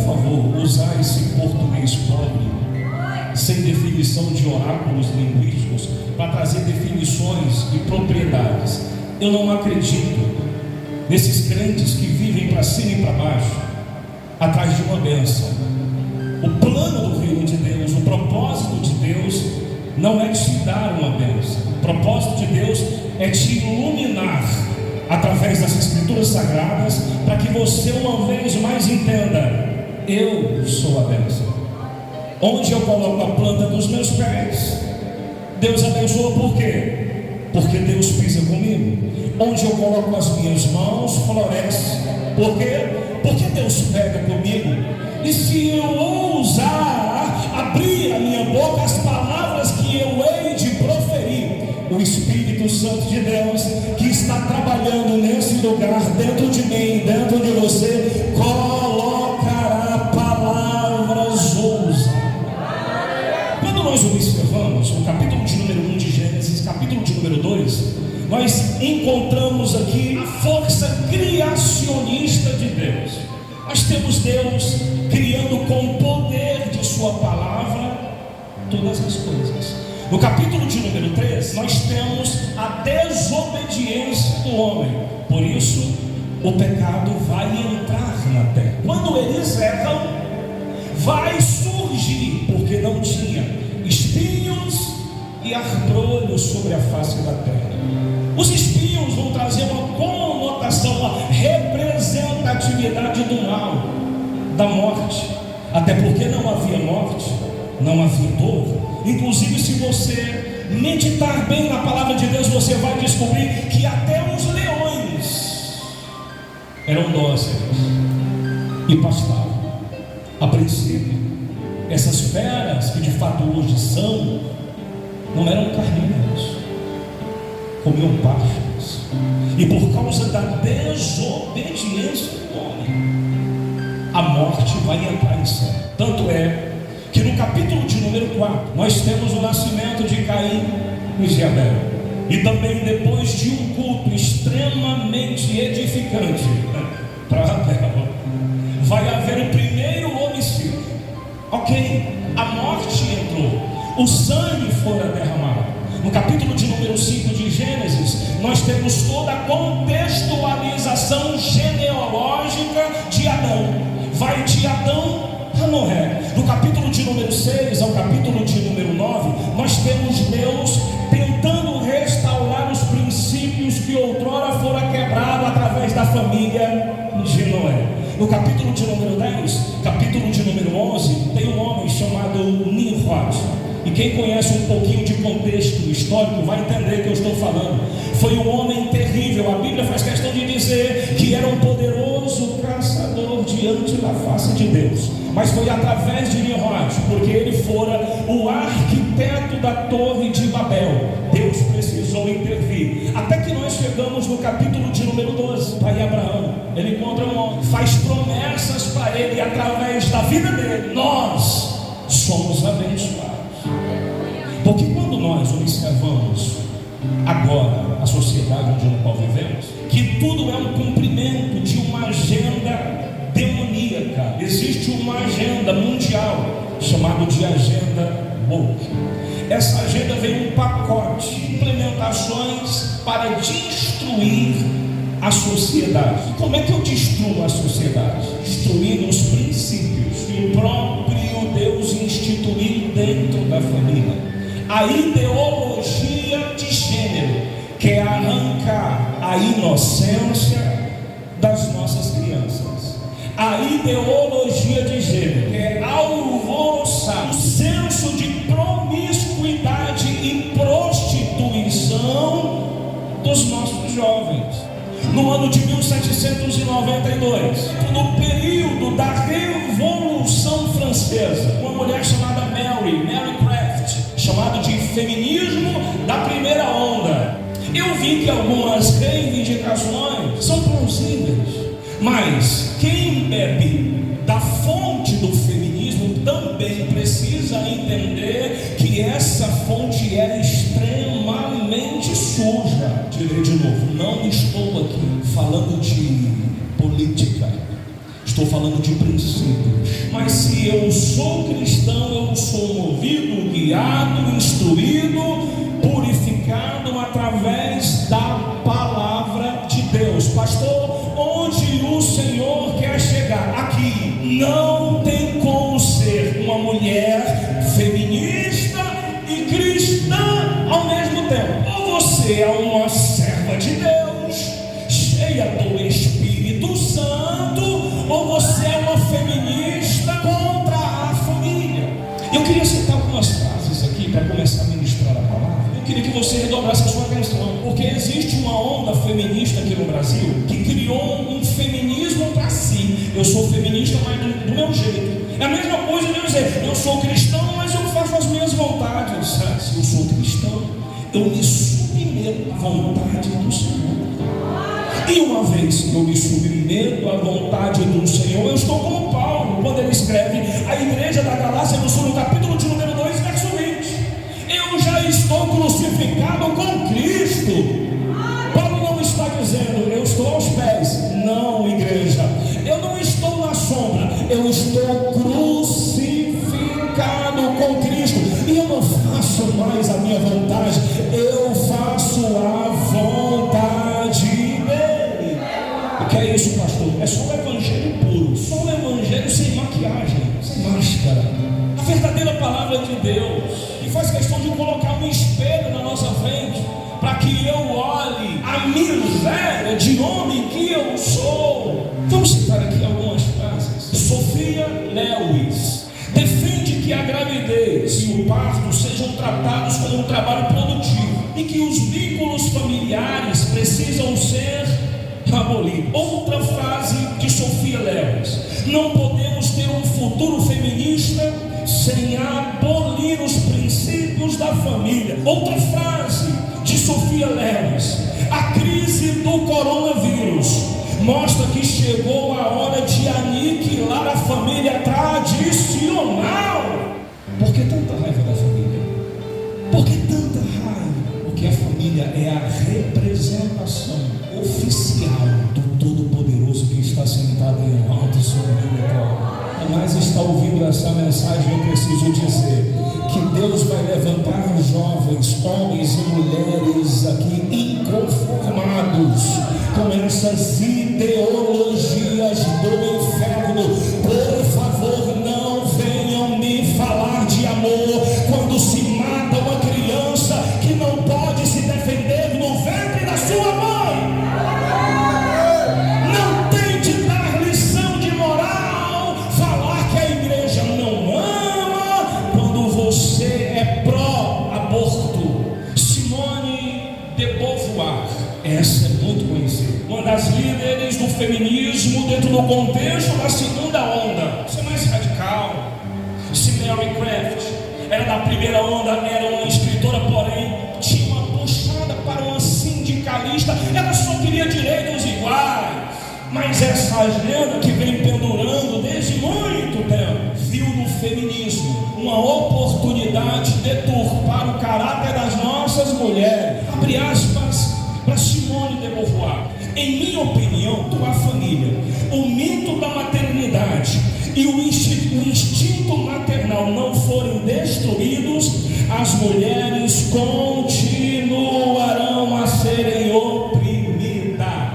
favor, usar esse português pobre, sem definição de oráculos linguísticos, para trazer definições e propriedades. Eu não acredito nesses crentes que vivem para cima e para baixo, atrás de uma bênção. O plano do reino de Deus, o propósito de Deus, não é te dar uma bênção. O propósito de Deus é te iluminar através das Escrituras Sagradas, para que você uma vez mais entenda: eu sou a bênção. Onde eu coloco a planta dos meus pés, Deus abençoa. Por quê? Porque Deus pisa comigo. Onde eu coloco as minhas mãos, floresce. Por quê? Porque Deus pega comigo. E se eu ousar abrir a minha boca, as palavras que eu hei de proferir, o Espírito Santo de Deus, que está trabalhando nesse lugar, dentro de mim, dentro de você, colocará palavras ousadas. Quando nós observamos o capítulo de número 1 de Gênesis, capítulo de número 2, nós encontramos aqui a força criacionista de Deus. Nós temos Deus criando com o poder de sua palavra todas as coisas. No capítulo de número 3, nós temos a desobediência do homem. Por isso, o pecado vai entrar na terra. Quando eles erram, vai surgir, porque não tinha, espinhos e arbrolhos sobre a face da terra. Os espinhos vão trazer uma conotação, uma representatividade do mal, da morte. Até porque não havia morte, não havia dor. Inclusive, se você meditar bem na palavra de Deus, você vai descobrir que até os leões eram dóceis e pastavam. A princípio, essas feras que de fato hoje são, não eram carnívoras, comiam pastos. E por causa da desobediência do homem, a morte vai entrar em cena. Tanto é que no capítulo de número 4, nós temos o nascimento de Caim e de Abel. E também, depois de um culto extremamente edificante para Abel, vai haver o primeiro homicídio. Ok, a morte entrou, o sangue fora derramado. No capítulo de número 5 de Gênesis, nós temos toda a contextualização genealógica de Adão. Vai de Adão a Noé. Do capítulo de número 6 ao capítulo de número 9, nós temos Deus tentando restaurar os princípios que outrora foram quebrados através da família de Noé. No capítulo de número 10, capítulo de número 11, tem um homem chamado Nimrod. E quem conhece um pouquinho de contexto histórico vai entender o que eu estou falando. Foi um homem terrível. A Bíblia faz questão de dizer que era um poderoso caçador diante da face de Deus. Mas foi através de Nimrod, porque ele fora o arquiteto da Torre de Babel. Deus precisou intervir. Até que nós chegamos no capítulo de número 12. Pai Abraão, ele encontra um homem, faz promessas para ele, e através da vida dele, nós somos abençoados. Porque quando nós observamos agora a sociedade onde no qual vivemos, que tudo é um cumprimento de uma agenda demoníaca. Existe uma agenda mundial chamada de agenda woke. Essa agenda vem um pacote de implementações para destruir a sociedade. Como é que eu destruo a sociedade? Destruindo os princípios que o próprio Deus instituiu dentro da família. A ideologia de gênero quer arrancar a inocência das nossas crianças. A ideologia de gênero quer alvoroçar o senso de promiscuidade e prostituição dos nossos jovens. No ano de 1792, no período da Revolução Francesa, uma mulher chamada Mary Craft, chamado de feminismo da primeira onda. Eu vi que algumas reivindicações são plausíveis, mas quem bebe da fonte do feminismo também precisa entender que essa fonte é extremamente suja. Direi de novo, não estou aqui falando de política, Estou falando de princípios. Mas se eu sou cristão, eu sou movido, guiado, instruído, purificado através da palavra de Deus. Pastor, onde o Senhor quer chegar? Aqui. Não tem como ser uma mulher feminista e cristã ao mesmo tempo. Ou você é uma serva de Deus, cheia do Espírito Santo, ou você é uma feminista contra a família. Eu queria citar algumas frases aqui para começar a ministrar a palavra. Eu queria que você redobrasse a sua atenção, porque existe uma onda feminista aqui no Brasil que criou um feminismo para si. Eu sou feminista, mas do meu jeito. É a mesma coisa de eu dizer, eu sou cristão, mas eu faço as minhas vontades. Se eu sou cristão, eu me submeto à vontade do Senhor. E uma vez que eu me submeto à vontade do Senhor, eu estou como Paulo, quando ele escreve a igreja da Galácia, no capítulo de número 2, verso 20. Eu já estou crucificado com Cristo. Paulo não está dizendo, eu estou aos pés. Não, igreja, eu não estou na sombra, eu estou crucificado com Cristo. E eu não faço mais a minha vontade, eu faço a vontade dele. O que é isso, pastor? É só o evangelho puro, só o evangelho sem maquiagem, sem máscara. A verdadeira palavra de Deus, que faz questão de colocar um espelho na nossa frente, para que eu olhe a miséria de homem que eu sou. Vamos citar aqui algumas frases. Sophia Lewis defende que a gravidez e o parto sejam tratados como um trabalho produtivo e que os vínculos familiares precisam ser abolidos. Outra frase de Sophia Lewis: não podemos ter um futuro feminista sem abolir os princípios da família. Outra frase de Sophia Lewis: a crise do coronavírus mostra que chegou a hora de aniquilar a família tradicional. Por que tanta raiva da família? Por que tanta raiva? Porque a família é a representação oficial do Todo-Poderoso que está sentado em alto sobre o trono. Mas está ouvindo essa mensagem, eu preciso dizer que Deus vai levantar jovens, homens e mulheres aqui inconformados com essas ideologias do inferno. Por favor, não venham me falar de amor quando se mata uma criança que não pode se defender no ventre da sua mãe. Não tente dar lição de moral, falar que a igreja não ama quando você é pró-aborto. Simone de Beauvoir, essa é muito conhecida, uma das líderes do feminismo dentro do contexto da segunda onda. Isso é mais radical. Se Mary Craft era da primeira onda, era uma escritora, porém tinha uma puxada para uma sindicalista. Ela só queria direitos iguais. Mas essa agenda que vem pendurando desde muito tempo viu no feminismo uma oportunidade de deturpar o caráter das nossas mulheres. Abre aspas para Simone de Beauvoir: em minha opinião, a família, o mito da maternidade e o instinto maternal não forem destruídos, as mulheres continuarão a serem oprimidas.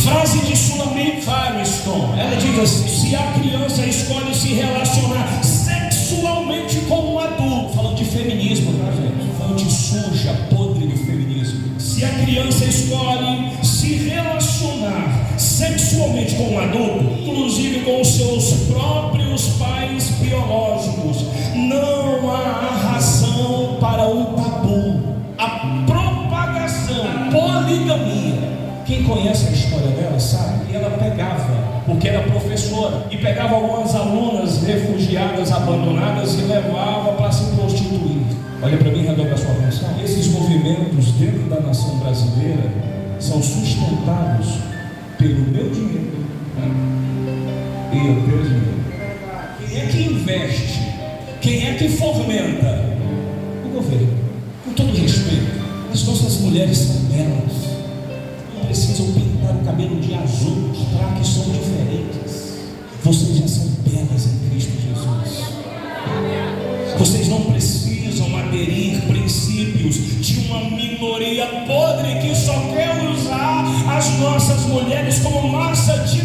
Frase de Sulamit Firestone, ela diz assim: se a criança escolhe se relacionar sexualmente com um adulto, falando de feminismo, tá, gente? Falando de suja, podre do feminismo. Se a criança escolhe se relacionar sexualmente com um adulto, inclusive com os seus próprios pais biológicos, não há razão para um tabu. A propagação, poligamia. Quem conhece a história dela sabe que ela pegava, porque era professora, e pegava algumas alunas refugiadas, abandonadas, e levava para se prostituir. Olha para mim, redobra a sua atenção. Esses movimentos dentro da nação brasileira são sustentados pelo meu dinheiro, e o teu dinheiro. Quem é que investe? Quem é que fomenta? O governo. Com todo respeito, as nossas mulheres são belas, não precisam pintar o cabelo de azul, mostrar que são diferentes. Vocês já são belas em Cristo Jesus. Vocês não precisam aderir princípios de uma minoria podre que só quer usar as nossas mulheres como massa de